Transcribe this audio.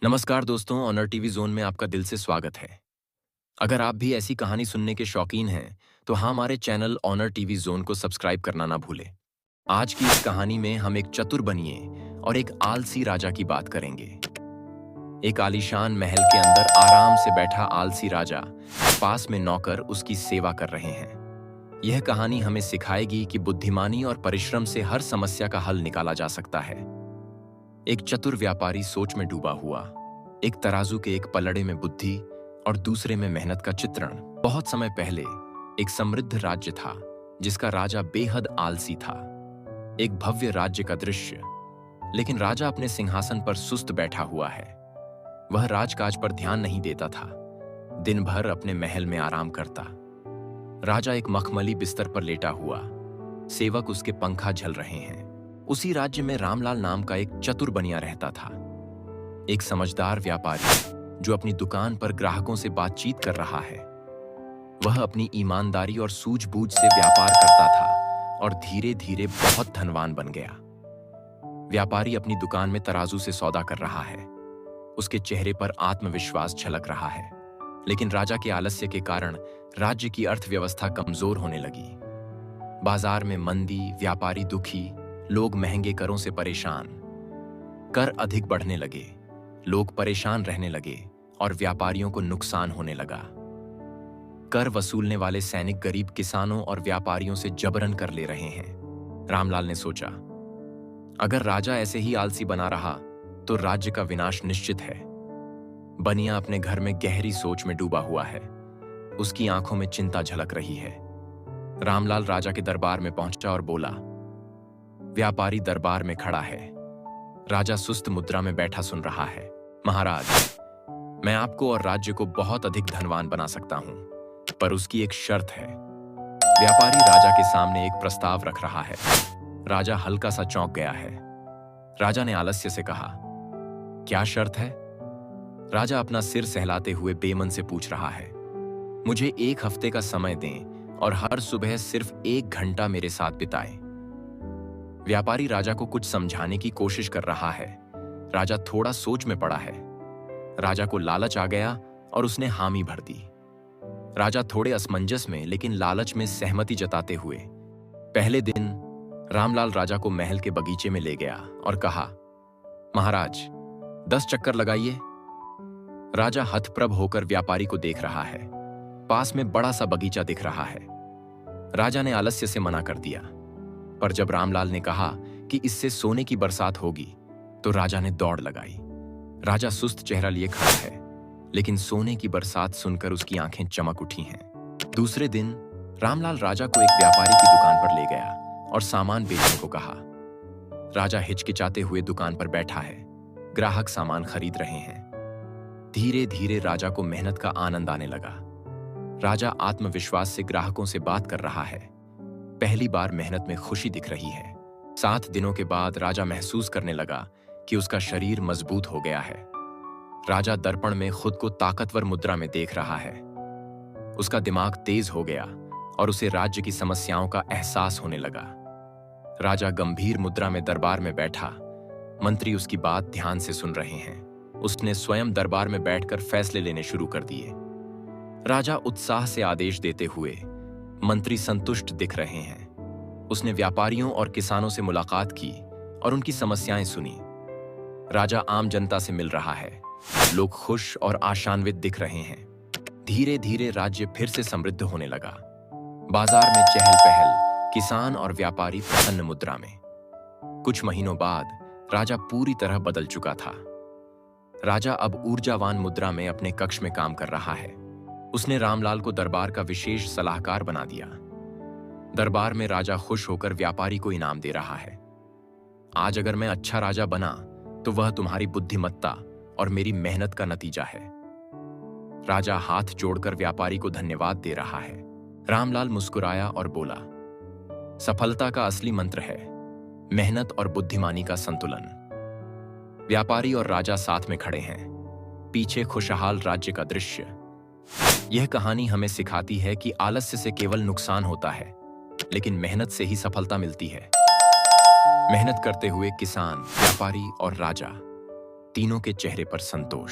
नमस्कार दोस्तों, honour TV zone में आपका दिल से स्वागत है। अगर आप भी ऐसी कहानी सुनने के शौकीन हैं, तो हमारे चैनल ऑनर टीवी जोन को सब्सक्राइब करना ना भूलें। आज की इस कहानी में हम एक चतुर बनिए और एक आलसी राजा की बात करेंगे। एक आलीशान महल के अंदर आराम से बैठा आलसी राजा, पास में नौकर उसकी सेवा कर रहे हैं। यह कहानी हमें सिखाएगी कि बुद्धिमानी और परिश्रम से हर समस्या का हल निकाला जा सकता है। एक चतुर व्यापारी सोच में डूबा हुआ। एक तराजू के एक पलड़े में बुद्धि और दूसरे में मेहनत का चित्रण। बहुत समय पहले एक समृद्ध राज्य था जिसका राजा बेहद आलसी था। एक भव्य राज्य का दृश्य, लेकिन राजा अपने सिंहासन पर सुस्त बैठा हुआ है। वह राजकाज पर ध्यान नहीं देता था, दिन भर अपने महल में आराम करता। राजा एक मखमली बिस्तर पर लेटा हुआ, सेवक उसके पंखा झल रहे हैं। उसी राज्य में रामलाल नाम का एक चतुर बनिया रहता था, एक समझदार व्यापारी जो अपनी दुकान पर ग्राहकों से बातचीत कर रहा है। वह अपनी ईमानदारी और सूझबूझ से व्यापार करता था और धीरे धीरे बहुत धनवान बन गया। व्यापारी अपनी दुकान में तराजू से सौदा कर रहा है। उसके चेहरे पर आत्मविश्वास झलक रहा है, लेकिन राजा के आलस्य के कारण राज्य की अर्थव्यवस्था कमजोर होने लगी। बाजार में मंदी, व्यापारी दुखी, लोग महंगे करों से परेशान। कर अधिक बढ़ने लगे, लोग परेशान रहने लगे और व्यापारियों को नुकसान होने लगा। कर वसूलने वाले सैनिक गरीब किसानों और व्यापारियों से जबरन कर ले रहे हैं। रामलाल ने सोचा, अगर राजा ऐसे ही आलसी बना रहा तो राज्य का विनाश निश्चित है। बनिया अपने घर में गहरी सोच में डूबा हुआ है। उसकी आंखों में चिंता झलक रही है। रामलाल राजा के दरबार में पहुंचा और बोला। व्यापारी दरबार में खड़ा है। राजा सुस्त मुद्रा में बैठा सुन रहा है। महाराज, मैं आपको और राज्य को बहुत अधिक धनवान बना सकता हूं, पर उसकी एक शर्त है। व्यापारी राजा के सामने एक प्रस्ताव रख रहा है। राजा हल्का सा चौंक गया है। राजा ने आलस्य से कहा, क्या शर्त है? राजा अपना सिर सहलाते हुए बेमन से पूछ रहा है। मुझे 1 हफ्ते का समय दें और हर सुबह सिर्फ 1 घंटा मेरे साथ बिताएं। व्यापारी राजा को कुछ समझाने की कोशिश कर रहा है। राजा थोड़ा सोच में पड़ा है। राजा को लालच आ गया और उसने हामी भर दी। राजा थोड़े असमंजस में लेकिन लालच में सहमति जताते हुए पहले दिन रामलाल राजा को महल के बगीचे में ले गया और कहा, महाराज, 10 चक्कर लगाइए। राजा हतप्रभ होकर व्यापारी को देख रहा है। पास में बड़ा सा बगीचा दिख रहा है। राजा ने आलस्य से मना कर दिया, पर जब रामलाल ने कहा कि इससे सोने की बरसात होगी, तो राजा ने दौड़ लगाई। राजा सुस्त चेहरा लिए खड़ा है, लेकिन सोने की बरसात सुनकर उसकी आंखें चमक उठी हैं। दूसरे दिन रामलाल राजा को एक व्यापारी की दुकान पर ले गया और सामान बेचने को कहा। राजा हिचकिचाते हुए दुकान पर बैठा है। ग्राहक सामान खरीद रहे हैं। धीरे धीरे राजा को मेहनत का आनंद आने लगा। राजा आत्मविश्वास से ग्राहकों से बात कर रहा है। पहली बार मेहनत में खुशी दिख रही है। 7 दिनों के बाद राजा महसूस करने लगा कि उसका शरीर मजबूत हो गया है। राजा दर्पण में खुद को ताकतवर मुद्रा में देख रहा है। उसका दिमाग तेज हो गया और उसे राज्य की समस्याओं का एहसास होने लगा। राजा गंभीर मुद्रा में दरबार में बैठा। मंत्री उसकी बात ध्यान से सुन रहे हैं। उसने स्वयं दरबार में बैठकर फैसले लेने शुरू कर दिए। राजा उत्साह से आदेश देते हुए मंत्री संतुष्ट दिख रहे हैं। उसने व्यापारियों और किसानों से मुलाकात की और उनकी समस्याएं सुनी। राजा आम जनता से मिल रहा है। लोग खुश और आशान्वित दिख रहे हैं। धीरे धीरे राज्य फिर से समृद्ध होने लगा। बाजार में चहल पहल, किसान और व्यापारी प्रसन्न मुद्रा में। कुछ महीनों बाद राजा पूरी तरह बदल चुका था। राजा अब ऊर्जावान मुद्रा में अपने कक्ष में काम कर रहा है। उसने रामलाल को दरबार का विशेष सलाहकार बना दिया। दरबार में राजा खुश होकर व्यापारी को इनाम दे रहा है। आज अगर मैं अच्छा राजा बना तो वह तुम्हारी बुद्धिमत्ता और मेरी मेहनत का नतीजा है। राजा हाथ जोड़कर व्यापारी को धन्यवाद दे रहा है। रामलाल मुस्कुराया और बोला, सफलता का असली मंत्र है मेहनत और बुद्धिमानी का संतुलन। व्यापारी और राजा साथ में खड़े हैं। पीछे खुशहाल राज्य का दृश्य। यह कहानी हमें सिखाती है कि आलस्य से केवल नुकसान होता है, लेकिन मेहनत से ही सफलता मिलती है। मेहनत करते हुए किसान, व्यापारी और राजा तीनों के चेहरे पर संतोष।